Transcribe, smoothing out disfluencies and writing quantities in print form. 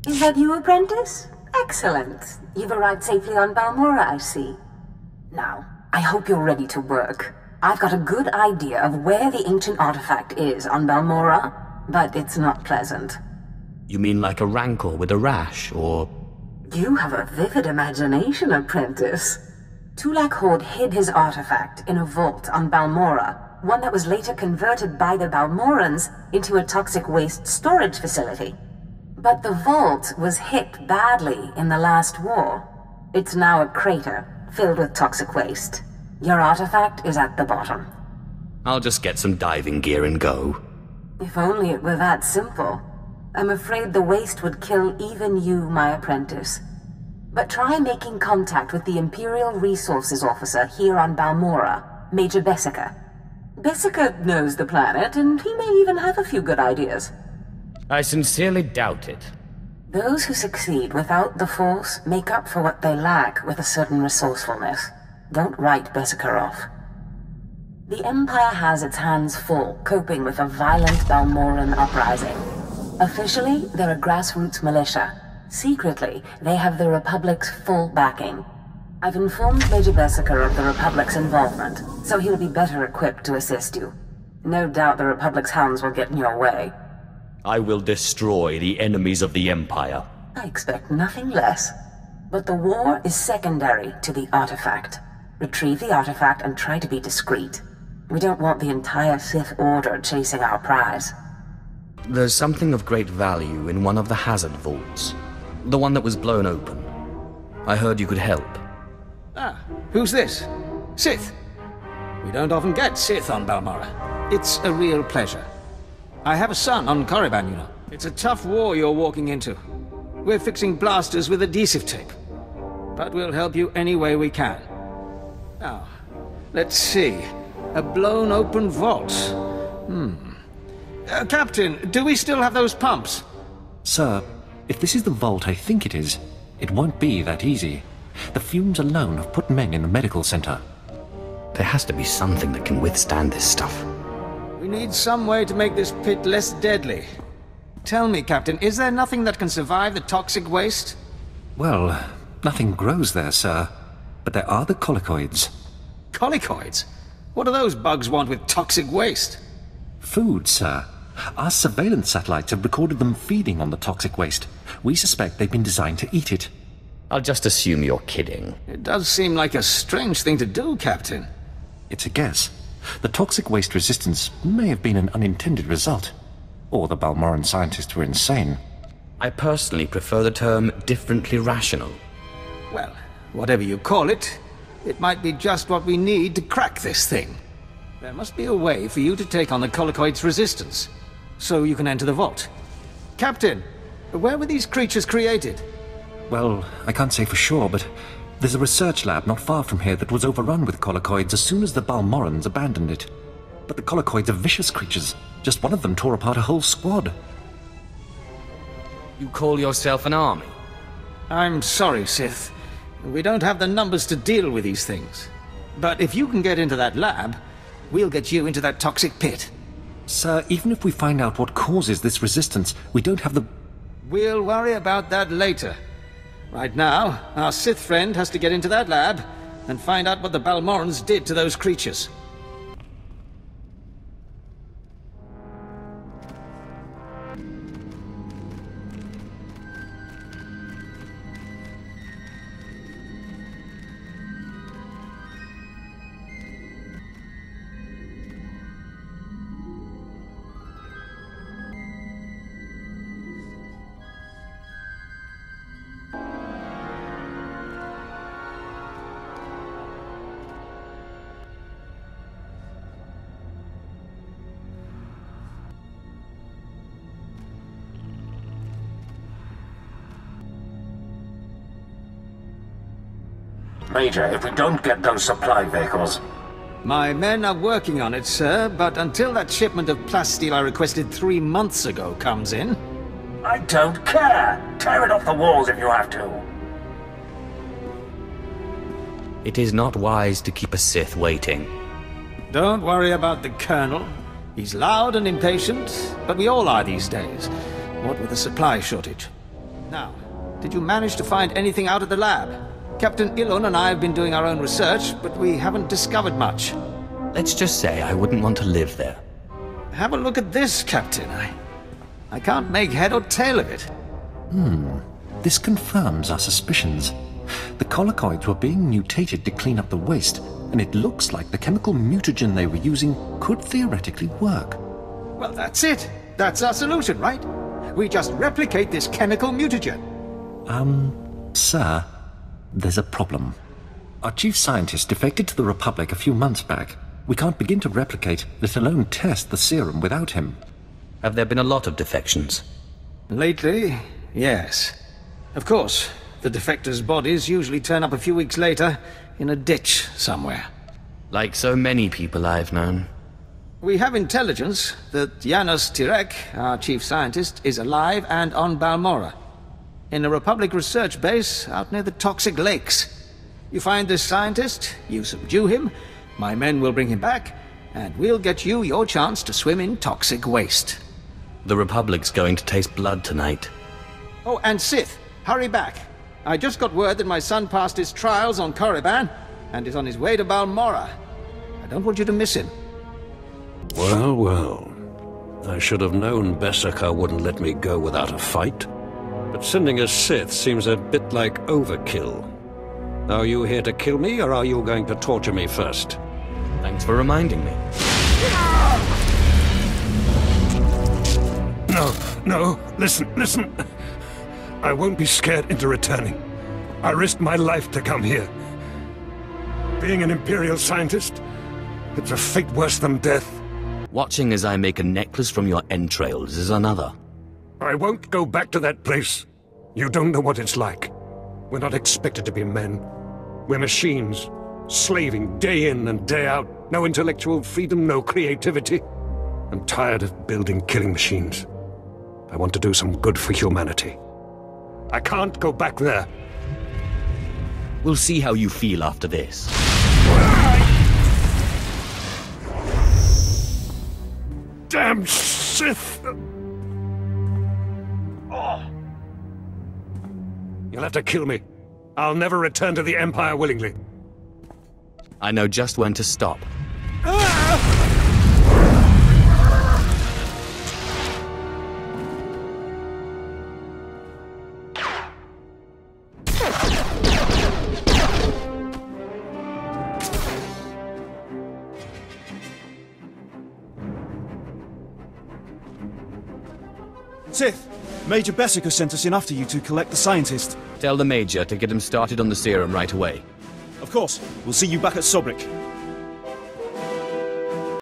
Is that you, apprentice? Excellent. You've arrived safely on Balmorra, I see. Now, I hope you're ready to work. I've got a good idea of where the ancient artifact is on Balmorra, but it's not pleasant. You mean like a rancor with a rash, or... You have a vivid imagination, apprentice. Tulak Horde hid his artifact in a vault on Balmorra, one that was later converted by the Balmorrans into a toxic waste storage facility. But the vault was hit badly in the last war. It's now a crater filled with toxic waste. Your artifact is at the bottom. I'll just get some diving gear and go. If only it were that simple. I'm afraid the waste would kill even you, my apprentice. But try making contact with the Imperial Resources Officer here on Balmorra, Major Bessica. Bessica knows the planet, and he may even have a few good ideas. I sincerely doubt it. Those who succeed without the Force make up for what they lack with a certain resourcefulness. Don't write Bessica off. The Empire has its hands full coping with a violent Balmorran uprising. Officially, they're a grassroots militia. Secretly, they have the Republic's full backing. I've informed Major Bessica of the Republic's involvement, so he'll be better equipped to assist you. No doubt the Republic's hounds will get in your way. I will destroy the enemies of the Empire. I expect nothing less. But the war is secondary to the artifact. Retrieve the artifact and try to be discreet. We don't want the entire Sith Order chasing our prize. There's something of great value in one of the hazard vaults. The one that was blown open. I heard you could help. Ah, who's this? Sith. We don't often get Sith on Balmorra. It's a real pleasure. I have a son on Korriban, you know. It's a tough war you're walking into. We're fixing blasters with adhesive tape. But we'll help you any way we can. Now, let's see. A blown open vault. Captain, do we still have those pumps? Sir, if this is the vault I think it is, it won't be that easy. The fumes alone have put men in the medical center. There has to be something that can withstand this stuff. We need some way to make this pit less deadly. Tell me, Captain, is there nothing that can survive the toxic waste? Well, nothing grows there, sir. But there are the colicoids. Colicoids? What do those bugs want with toxic waste? Food, sir. Our surveillance satellites have recorded them feeding on the toxic waste. We suspect they've been designed to eat it. I'll just assume you're kidding. It does seem like a strange thing to do, Captain. It's a guess. The toxic waste resistance may have been an unintended result. Or the Balmorran scientists were insane. I personally prefer the term differently rational. Well, whatever you call it, it might be just what we need to crack this thing. There must be a way for you to take on the colicoid's resistance, so you can enter the vault. Captain, where were these creatures created? Well, I can't say for sure, but there's a research lab not far from here that was overrun with colicoids as soon as the Balmorrans abandoned it. But the colicoids are vicious creatures. Just one of them tore apart a whole squad. You call yourself an army? I'm sorry, Sith. We don't have the numbers to deal with these things. But if you can get into that lab, we'll get you into that toxic pit. Sir, even if we find out what causes this resistance, we don't have the... We'll worry about that later. Right now, our Sith friend has to get into that lab and find out what the Balmorrans did to those creatures. Major, if we don't get those supply vehicles... My men are working on it, sir, but until that shipment of plasteel I requested 3 months ago comes in... I don't care! Tear it off the walls if you have to! It is not wise to keep a Sith waiting. Don't worry about the Colonel. He's loud and impatient, but we all are these days, what with the supply shortage. Now, did you manage to find anything out of the lab? Captain Ilon and I have been doing our own research, but we haven't discovered much. Let's just say I wouldn't want to live there. Have a look at this, Captain. I can't make head or tail of it. This confirms our suspicions. The collocoids were being mutated to clean up the waste, and it looks like the chemical mutagen they were using could theoretically work. Well, that's it. That's our solution, right? We just replicate this chemical mutagen. Sir, there's a problem. Our chief scientist defected to the Republic a few months back. We can't begin to replicate, let alone test the serum without him. Have there been a lot of defections? Lately, yes. Of course, the defectors' bodies usually turn up a few weeks later in a ditch somewhere. Like so many people I've known. We have intelligence that Janos Tirek, our chief scientist, is alive and on Balmorra, in a Republic research base out near the toxic lakes. You find this scientist, you subdue him, my men will bring him back, and we'll get you your chance to swim in toxic waste. The Republic's going to taste blood tonight. Oh, and Sith, hurry back. I just got word that my son passed his trials on Korriban and is on his way to Balmorra. I don't want you to miss him. Well, well. I should have known Beskar wouldn't let me go without a fight. But sending a Sith seems a bit like overkill. Are you here to kill me, or are you going to torture me first? Thanks for reminding me. No, listen. I won't be scared into returning. I risked my life to come here. Being an imperial scientist, it's a fate worse than death. Watching as I make a necklace from your entrails is another. I won't go back to that place. You don't know what it's like. We're not expected to be men. We're machines, slaving day in and day out. No intellectual freedom, no creativity. I'm tired of building killing machines. I want to do some good for humanity. I can't go back there. We'll see how you feel after this. Damn Sith! You'll have to kill me. I'll never return to the Empire willingly. I know just when to stop. Sith, Major Beskar sent us in after you to collect the scientist. Tell the Major to get him started on the serum right away. Of course, we'll see you back at Sobrik.